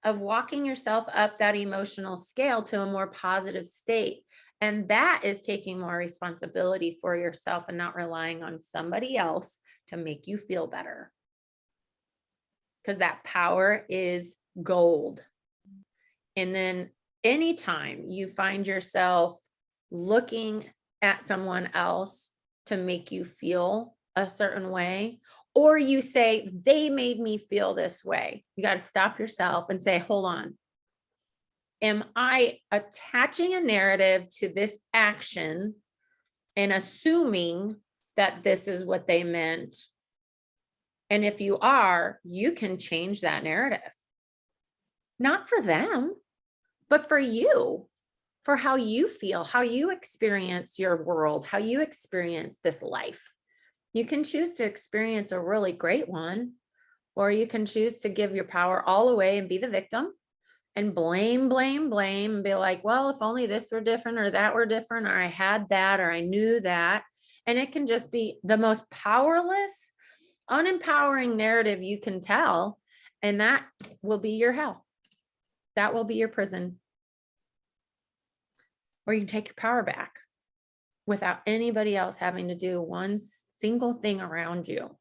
A: of walking yourself up that emotional scale to a more positive state. And that is taking more responsibility for yourself and not relying on somebody else to make you feel better. Because that power is gold. And then anytime you find yourself looking at someone else to make you feel a certain way, or you say, they made me feel this way, you got to stop yourself and say, hold on. Am I attaching a narrative to this action and assuming that this is what they meant? And if you are, you can change that narrative. Not for them, but for you, for how you feel, how you experience your world, how you experience this life. You can choose to experience a really great one, or you can choose to give your power all away and be the victim. and blame, and be like, well, if only this were different or that were different, or I had that, or I knew that. And it can just be the most powerless, unempowering narrative you can tell. And that will be your hell. That will be your prison. Or you can take your power back without anybody else having to do one single thing around you.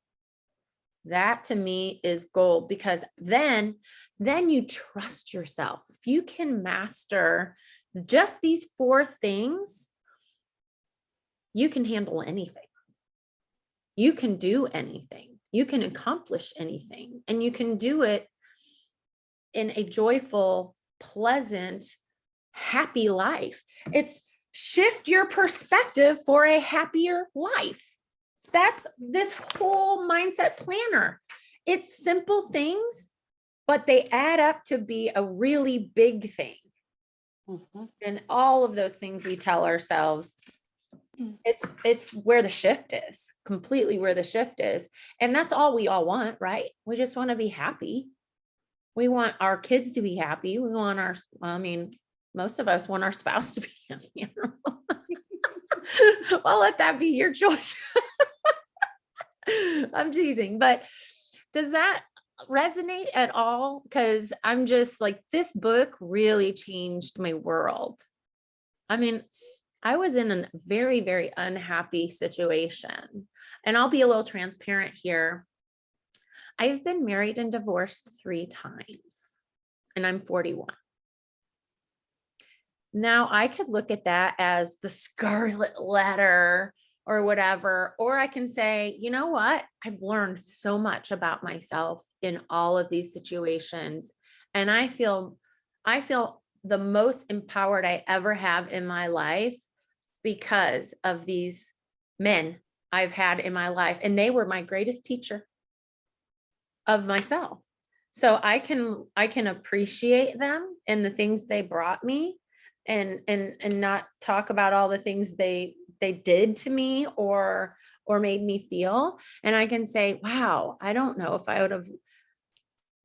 A: That to me is gold, because then you trust yourself. If you can master just these 4 things, you can handle anything. You can do anything. You can accomplish anything, and you can do it in a joyful, pleasant, happy life. It's shift your perspective for a happier life. That's this whole mindset planner. It's simple things, but they add up to be a really big thing. And all of those things we tell ourselves, it's where the shift is, completely where the shift is. And that's all we all want, right? We just want to be happy. We want our kids to be happy. We want most of us want our spouse to be happy. I'll let that be your choice. I'm teasing, but does that resonate at all? Because I'm just like, this book really changed my world. I mean, I was in a very, very unhappy situation, and I'll be a little transparent here. I've been married and divorced 3 times, and I'm 41. Now I could look at that as the scarlet letter or whatever, or I can say, you know what? I've learned so much about myself in all of these situations. And I feel the most empowered I ever have in my life because of these men I've had in my life. And they were my greatest teacher of myself. So I can appreciate them and the things they brought me, and not talk about all the things they did to me or made me feel. And I can say, wow, I don't know if I would have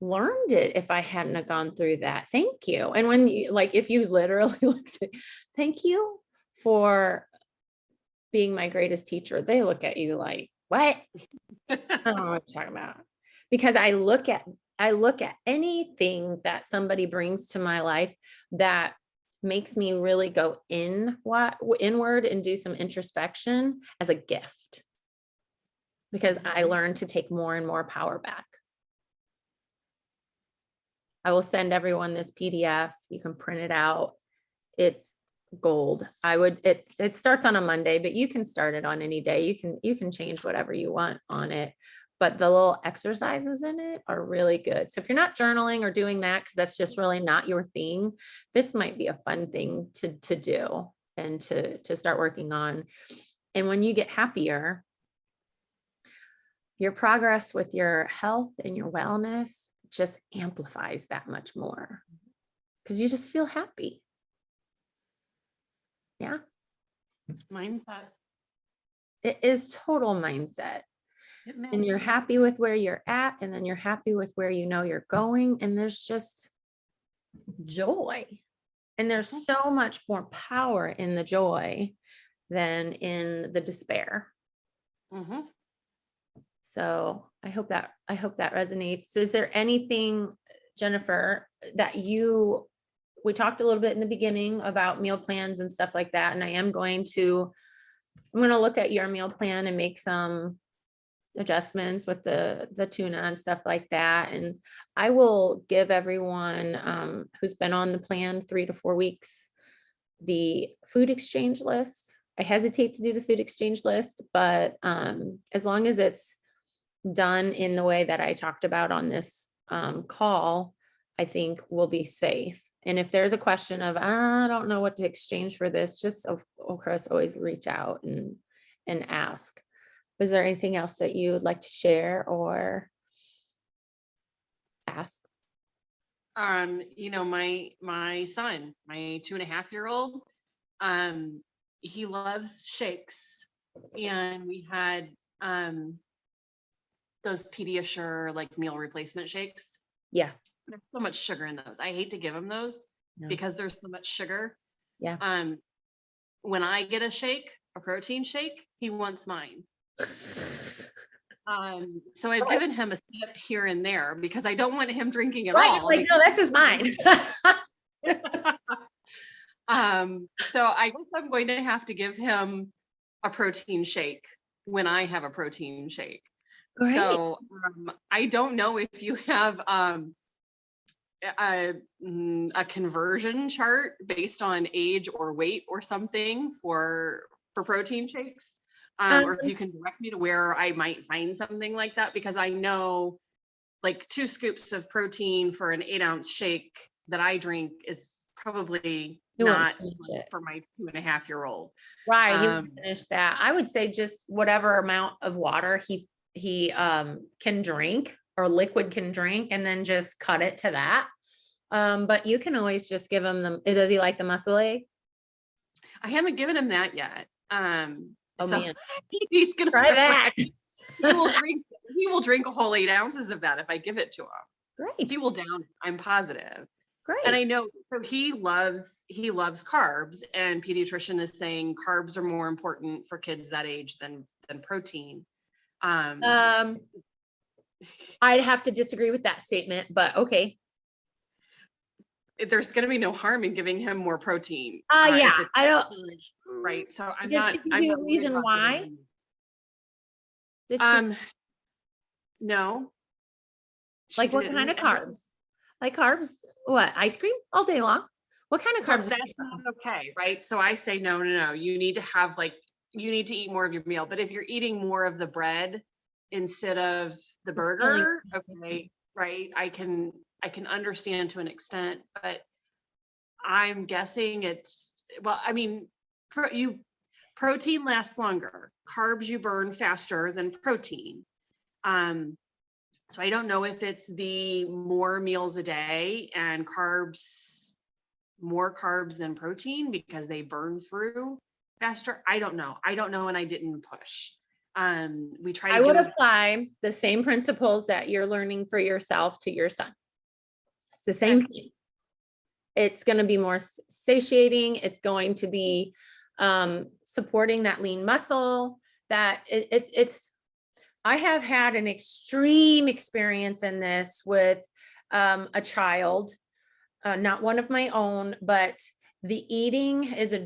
A: learned it if I hadn't have gone through that. Thank you. And when you, like, if you literally look, say, thank you for being my greatest teacher, they look at you like, what? I don't know what you're talking about. Because I look at anything that somebody brings to my life that makes me really go inward and do some introspection as a gift, because I learned to take more and more power back. I will send everyone this PDF. You can print it out. It's gold. It starts on a Monday, but you can start it on any day. You can change whatever you want on it. But the little exercises in it are really good. So if you're not journaling or doing that, because that's just really not your thing, this might be a fun thing to do and to start working on. And when you get happier, your progress with your health and your wellness just amplifies that much more, because you just feel happy. Yeah.
B: Mindset.
A: It is total mindset. And you're happy with where you're at, and then you're happy with where you know you're going, and there's just joy. And there's so much more power in the joy than in the despair. So I hope that resonates. So is there anything, Jennifer, that we talked a little bit in the beginning about meal plans and stuff like that, and I'm going to look at your meal plan and make some adjustments with the tuna and stuff like that. And I will give everyone who's been on the plan 3 to 4 weeks the food exchange list. I hesitate to do the food exchange list, but as long as it's done in the way that I talked about on this call, I think we'll be safe. And if there's a question of, I don't know what to exchange for this, just of course, always reach out and ask. Was there anything else that you would like to share or ask?
B: My son, my 2.5-year-old, he loves shakes, and we had those Pediasure like meal replacement shakes.
A: Yeah.
B: There's so much sugar in those. I hate to give him those
A: No.
B: because there's so much sugar.
A: Yeah.
B: When I get a protein shake, he wants mine. So I've given him a sip here and there because I don't want him drinking it
A: Right.
B: all.
A: Like, no, this is mine.
B: So I guess I'm going to have to give him a protein shake when I have a protein shake.
A: Great.
B: So I don't know if you have a conversion chart based on age or weight or something for protein shakes, or if you can direct me to where I might find something like that, because I know like 2 scoops of protein for an 8-ounce shake that I drink is probably
A: You wouldn't
B: not
A: finish it.
B: for my 2.5-year-old.
A: Right. He would finish that. I would say just whatever amount of water he can drink or liquid can drink, and then just cut it to that. But you can always just give him does he like the muscle egg?
B: I haven't given him that yet.
A: Oh
B: So
A: man,
B: he's gonna
A: try that.
B: he will drink a whole 8 ounces of that if I give it to him.
A: Great.
B: He will down it, I'm positive.
A: Great.
B: And I know, so he loves carbs, and pediatrician is saying carbs are more important for kids that age than protein.
A: I'd have to disagree with that statement, but okay.
B: There's going to be no harm in giving him more protein.
A: Yeah, I don't.
B: Right. So I'm
A: Does
B: not.
A: she give
B: I'm
A: you
B: not
A: a
B: worried
A: reason
B: about
A: why?
B: giving him-
A: Did she,
B: No.
A: like
B: She
A: what kind of
B: didn't, and
A: carbs? Like carbs? What, ice cream all day long? What kind of
B: well,
A: carbs?
B: that's not okay, right? So I say no. You need to have you need to eat more of your meal. But if you're eating more of the bread instead of the burger, okay, right? I can understand to an extent, but I'm guessing I mean, protein lasts longer. Carbs you burn faster than protein. So I don't know if it's the more meals a day and more carbs than protein because they burn through faster. I don't know. And I didn't push. We try to
A: I would apply the same principles that you're learning for yourself to your son. It's the same thing. It's going to be more satiating. It's going to be supporting that lean muscle. That I have had an extreme experience in this with a child, not one of my own, but the eating is a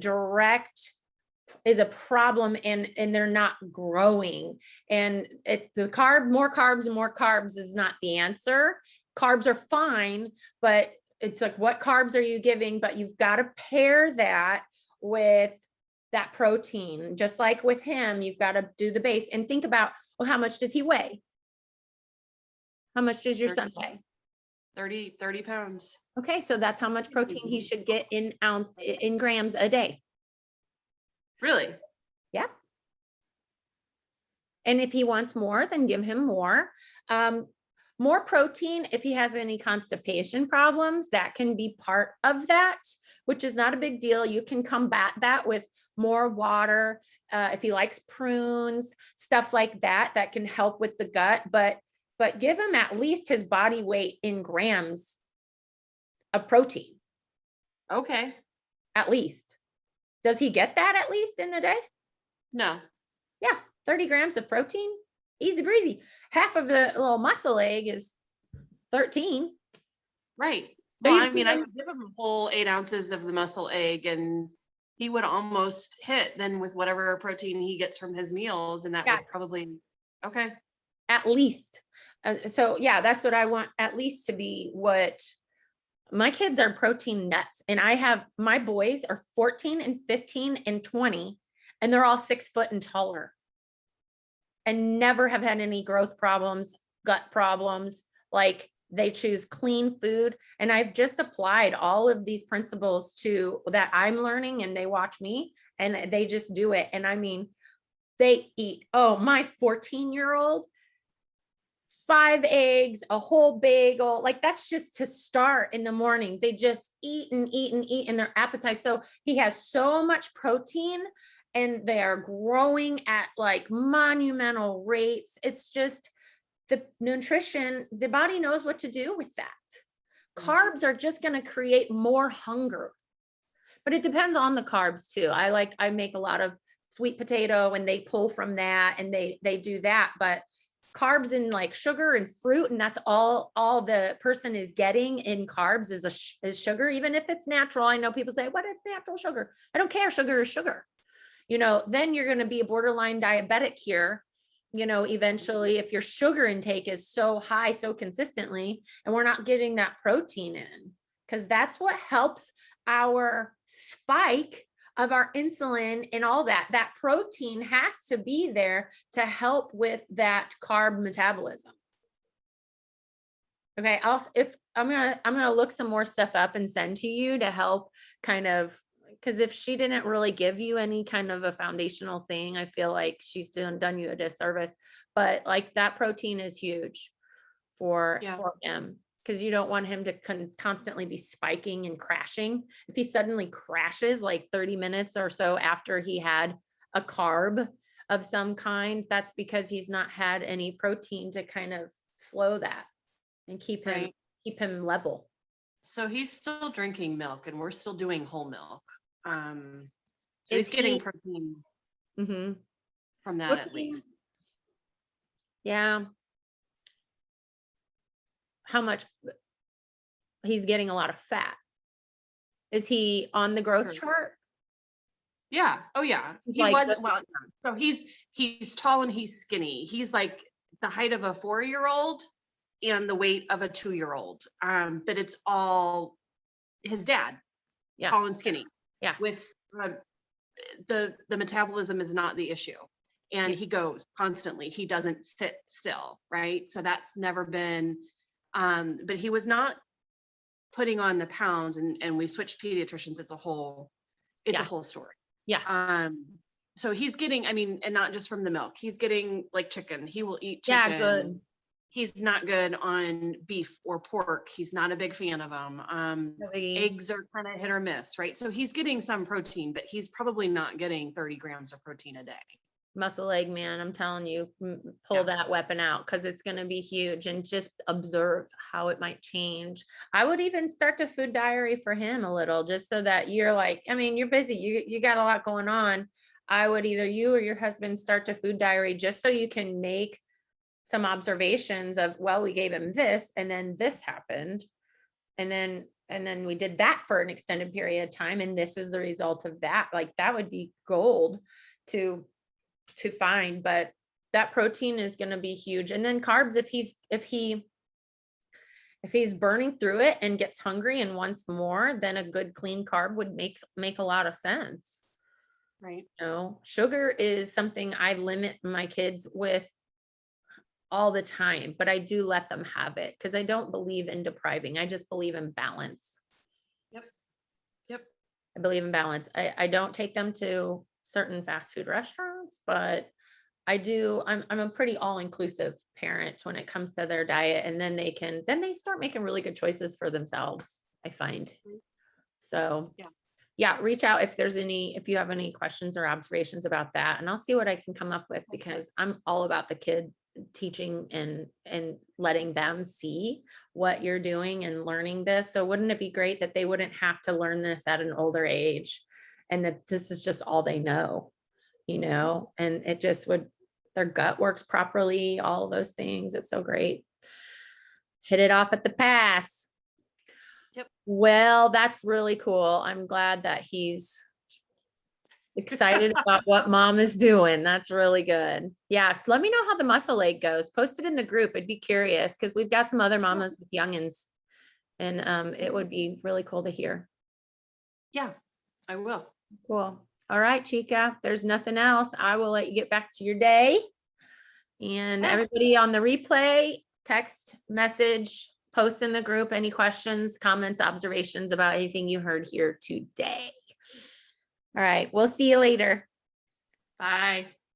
A: problem, and they're not growing. And more carbs and more carbs is not the answer. Carbs are fine, but it's like, what carbs are you giving? But you've got to pair that with that protein. Just like with him, you've got to do the base and think about, well, how much does he weigh? How much does your son weigh?
B: 30 pounds.
A: Okay, so that's how much protein he should get in grams a day.
B: Really?
A: Yeah. And if he wants more, then give him more. More protein, if he has any constipation problems, that can be part of that, which is not a big deal. You can combat that with more water. If he likes prunes, stuff like that, that can help with the gut, but give him at least his body weight in grams of protein.
B: Okay.
A: At least. Does he get that at least in a day?
B: No.
A: Yeah, 30 grams of protein, easy breezy. Half of the little muscle egg is 13.
B: Right.
A: So
B: well, I mean, I could give him a whole 8 ounces of the muscle egg, and he would almost hit then with whatever protein he gets from his meals, and that would probably, okay.
A: At least. So yeah, that's what I want at least to be. What my kids are protein nuts, and my boys are 14 and 15 and 20, and they're all 6 foot and taller, and never have had any growth problems, gut problems. Like, they choose clean food. And I've just applied all of these principles to that I'm learning, and they watch me and they just do it. And I mean, they eat, my 14-year-old, 5 eggs, a whole bagel. Like, that's just to start in the morning. They just eat and eat and eat, and their appetite. So he has so much protein, and they are growing at like monumental rates. It's just the nutrition, the body knows what to do with that.
B: Mhm.
A: Carbs are just going to create more hunger. But it depends on the carbs too. I make a lot of sweet potato and they pull from that and they do that. But carbs and like sugar and fruit, and that's all the person is getting in carbs is sugar, even if it's natural. I know people say, "What it's natural sugar?" I don't care. Sugar is sugar. Then you're going to be a borderline diabetic here. Eventually, if your sugar intake is so high, so consistently, and we're not getting that protein in, because that's what helps our spike of our insulin and all that. That protein has to be there to help with that carb metabolism. Okay, I'm gonna look some more stuff up and send to you to help kind of, because if she didn't really give you any kind of a foundational thing, I feel like she's done you a disservice. But like that protein is huge for him, because you don't want him to constantly be spiking and crashing. If he suddenly crashes like 30 minutes or so after he had a carb of some kind, that's because he's not had any protein to kind of slow that and keep him level.
B: So he's still drinking milk and we're still doing whole milk. So
A: Is
B: he's getting
A: he-
B: protein
A: Mhm.
B: from that at least.
A: Yeah. How much? He's getting a lot of fat. Is he on the growth
B: Sure.
A: chart?
B: Yeah. Oh yeah. He
A: Like
B: was, well, so he's tall and he's skinny. He's like the height of a 4-year-old and the weight of a 2-year-old. But it's all his dad,
A: Yeah.
B: tall and skinny.
A: Yeah.
B: With the metabolism is not the issue. And he goes constantly. He doesn't sit still, right? So that's never been, but he was not putting on the pounds, and we switched pediatricians. It's a whole story.
A: Yeah.
B: So he's getting, I mean, and not just from the milk, he's getting like chicken. He will eat chicken.
A: Yeah, good.
B: He's not good on beef or pork. He's not a big fan of them. Eggs are kind of hit or miss, right? So he's getting some protein, but he's probably not getting 30 grams of protein a day.
A: Muscle egg man, I'm telling you, pull that weapon out, because it's going to be huge, and just observe how it might change. I would even start a food diary for him a little, just so that you're like, I mean, you're busy, you got a lot going on. I would either you or your husband start a food diary, just so you can make some observations of, well, we gave him this and then this happened. And then we did that for an extended period of time, and this is the result of that. Like that would be gold to find. But that protein is going to be huge. And then carbs, if he's burning through it and gets hungry and wants more, then a good clean carb would make a lot of sense.
B: Right.
A: Sugar is something I limit my kids with all the time, but I do let them have it, because I don't believe in depriving. I just believe in balance.
B: Yep.
A: I believe in balance. I don't take them to certain fast food restaurants, but I do. I'm a pretty all-inclusive parent when it comes to their diet, and then they start making really good choices for themselves, I find. So yeah, reach out if you have any questions or observations about that, and I'll see what I can come up with, because I'm all about the kid teaching and letting them see what you're doing and learning this. So wouldn't it be great that they wouldn't have to learn this at an older age, and that this is just all they know, and it just their gut works properly, all of those things. It's so great. Hit it off at the pass.
B: Yep.
A: Well, that's really cool. I'm glad that he's excited about what mom is doing. That's really good. Yeah. Let me know how the muscle egg goes. Post it in the group. I'd be curious, because we've got some other mamas with youngins, and it would be really cool to hear.
B: Yeah, I will.
A: Cool. All right, Chica, there's nothing else. I will let you get back to your day. And everybody on the replay, text, message, post in the group any questions, comments, observations about anything you heard here today. All right, we'll see you later.
B: Bye.